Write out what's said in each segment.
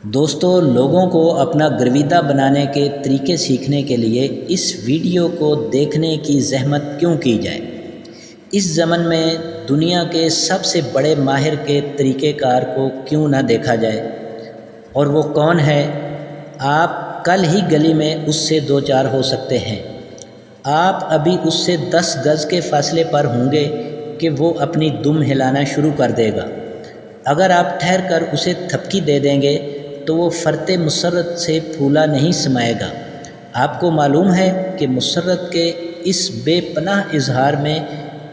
دوستو، لوگوں کو اپنا گرویدہ بنانے کے طریقے سیکھنے کے لیے اس ویڈیو کو دیکھنے کی زحمت کیوں کی جائے؟ اس زمن میں دنیا کے سب سے بڑے ماہر کے طریقہ کار کو کیوں نہ دیکھا جائے؟ اور وہ کون ہے؟ آپ کل ہی گلی میں اس سے دو چار ہو سکتے ہیں۔ آپ ابھی اس سے 10 گز کے فاصلے پر ہوں گے کہ وہ اپنی دم ہلانا شروع کر دے گا۔ اگر آپ ٹھہر کر اسے تھپکی دے دیں گے تو وہ فرط مسرت سے پھولا نہیں سمائے گا۔ آپ کو معلوم ہے کہ مسرت کے اس بے پناہ اظہار میں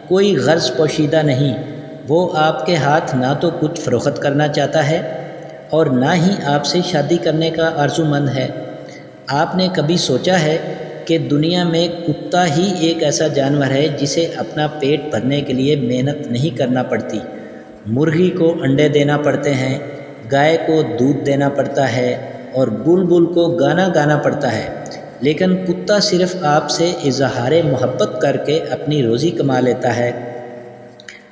کوئی غرض پوشیدہ نہیں۔ وہ آپ کے ہاتھ نہ تو کچھ فروخت کرنا چاہتا ہے اور نہ ہی آپ سے شادی کرنے کا آرزومند ہے۔ آپ نے کبھی سوچا ہے کہ دنیا میں کتا ہی ایک ایسا جانور ہے جسے اپنا پیٹ بھرنے کے لیے محنت نہیں کرنا پڑتی؟ مرغی کو انڈے دینا پڑتے ہیں، گائے کو دودھ دینا پڑتا ہے اور بلبل کو گانا گانا پڑتا ہے، لیکن کتا صرف آپ سے اظہار محبت کر کے اپنی روزی کما لیتا ہے۔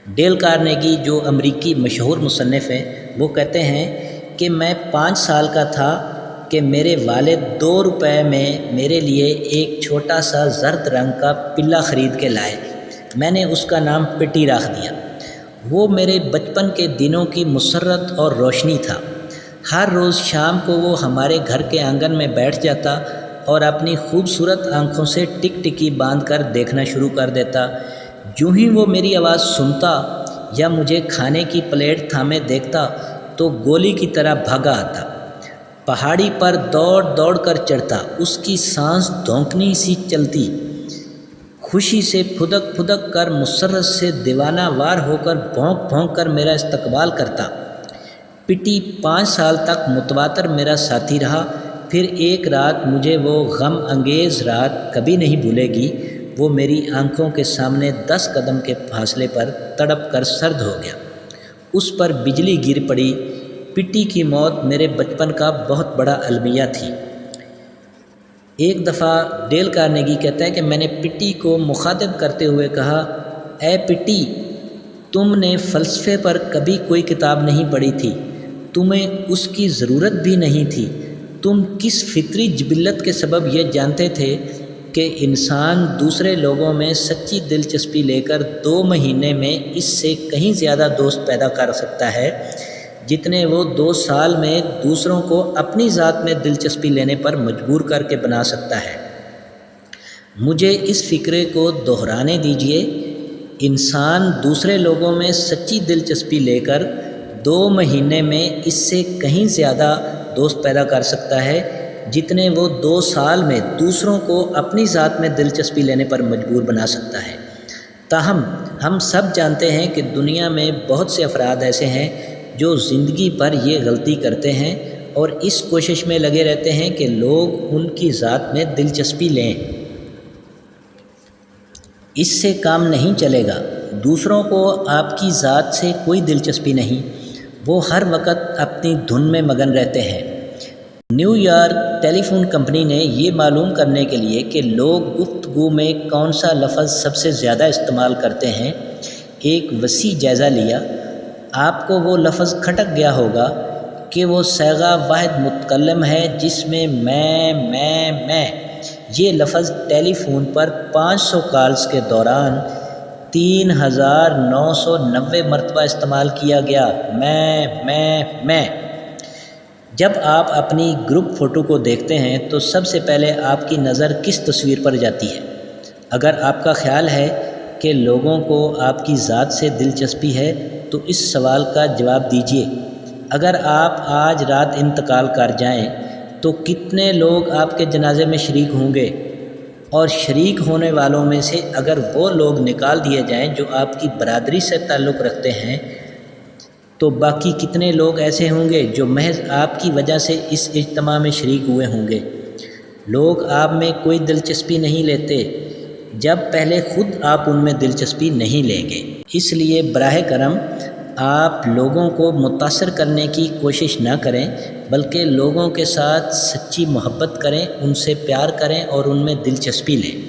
ڈیل کارنیگی، جو امریکی مشہور مصنف ہیں، وہ کہتے ہیں کہ میں 5 سال کا تھا کہ میرے والد 2 روپے میں میرے لیے ایک چھوٹا سا زرد رنگ کا پلا خرید کے لائے۔ میں نے اس کا نام پٹی رکھ دیا۔ وہ میرے بچپن کے دنوں کی مسرت اور روشنی تھا۔ ہر روز شام کو وہ ہمارے گھر کے آنگن میں بیٹھ جاتا اور اپنی خوبصورت آنکھوں سے ٹک ٹکی باندھ کر دیکھنا شروع کر دیتا۔ جو ہی وہ میری آواز سنتا یا مجھے کھانے کی پلیٹ تھامے دیکھتا تو گولی کی طرح بھاگا آتا۔ پہاڑی پر دوڑ دوڑ کر چڑھتا، اس کی سانس دھونکنی سی چلتی، خوشی سے پھدک پھدک کر مسرت سے دیوانہ وار ہو کر بھونک بھونک کر میرا استقبال کرتا۔ پٹی 5 سال تک متواتر میرا ساتھی رہا۔ پھر ایک رات، مجھے وہ غم انگیز رات کبھی نہیں بھولے گی، وہ میری آنکھوں کے سامنے 10 قدم کے فاصلے پر تڑپ کر سرد ہو گیا۔ اس پر بجلی گر پڑی۔ پٹی کی موت میرے بچپن کا بہت بڑا المیہ تھی۔ ایک دفعہ ڈیل کارنیگی کہتا ہے کہ میں نے پٹی کو مخاطب کرتے ہوئے کہا، اے پٹی، تم نے فلسفے پر کبھی کوئی کتاب نہیں پڑھی تھی، تمہیں اس کی ضرورت بھی نہیں تھی۔ تم کس فطری جبلت کے سبب یہ جانتے تھے کہ انسان دوسرے لوگوں میں سچی دلچسپی لے کر 2 مہینے میں اس سے کہیں زیادہ دوست پیدا کر سکتا ہے جتنے وہ 2 سال میں دوسروں کو اپنی ذات میں دلچسپی لینے پر مجبور کر کے بنا سکتا ہے؟ مجھے اس فکرے کو دہرانے دیجیے۔ انسان دوسرے لوگوں میں سچی دلچسپی لے کر 2 مہینے میں اس سے کہیں زیادہ دوست پیدا کر سکتا ہے جتنے وہ 2 سال میں دوسروں کو اپنی ذات میں دلچسپی لینے پر مجبور بنا سکتا ہے۔ تاہم ہم سب جانتے ہیں کہ دنیا میں بہت سے افراد ایسے ہیں جو زندگی پر یہ غلطی کرتے ہیں اور اس کوشش میں لگے رہتے ہیں کہ لوگ ان کی ذات میں دلچسپی لیں۔ اس سے کام نہیں چلے گا۔ دوسروں کو آپ کی ذات سے کوئی دلچسپی نہیں، وہ ہر وقت اپنی دھن میں مگن رہتے ہیں۔ نیو یارک ٹیلی فون کمپنی نے یہ معلوم کرنے کے لیے کہ لوگ گفتگو میں کون سا لفظ سب سے زیادہ استعمال کرتے ہیں، ایک وسیع جائزہ لیا۔ آپ کو وہ لفظ کھٹک گیا ہوگا کہ وہ صیغہ واحد متکلم ہے جس میں میں یہ لفظ ٹیلی فون پر 500 کالز کے دوران 3990 مرتبہ استعمال کیا گیا۔ میں جب آپ اپنی گروپ فوٹو کو دیکھتے ہیں تو سب سے پہلے آپ کی نظر کس تصویر پر جاتی ہے؟ اگر آپ کا خیال ہے کہ لوگوں کو آپ کی ذات سے دلچسپی ہے تو اس سوال کا جواب دیجیے۔ اگر آپ آج رات انتقال کر جائیں تو کتنے لوگ آپ کے جنازے میں شریک ہوں گے؟ اور شریک ہونے والوں میں سے اگر وہ لوگ نکال دیے جائیں جو آپ کی برادری سے تعلق رکھتے ہیں تو باقی کتنے لوگ ایسے ہوں گے جو محض آپ کی وجہ سے اس اجتماع میں شریک ہوئے ہوں گے؟ لوگ آپ میں کوئی دلچسپی نہیں لیتے جب پہلے خود آپ ان میں دلچسپی نہیں لیں گے۔ اس لیے براہ کرم آپ لوگوں کو متاثر کرنے کی کوشش نہ کریں، بلکہ لوگوں کے ساتھ سچی محبت کریں، ان سے پیار کریں اور ان میں دلچسپی لیں۔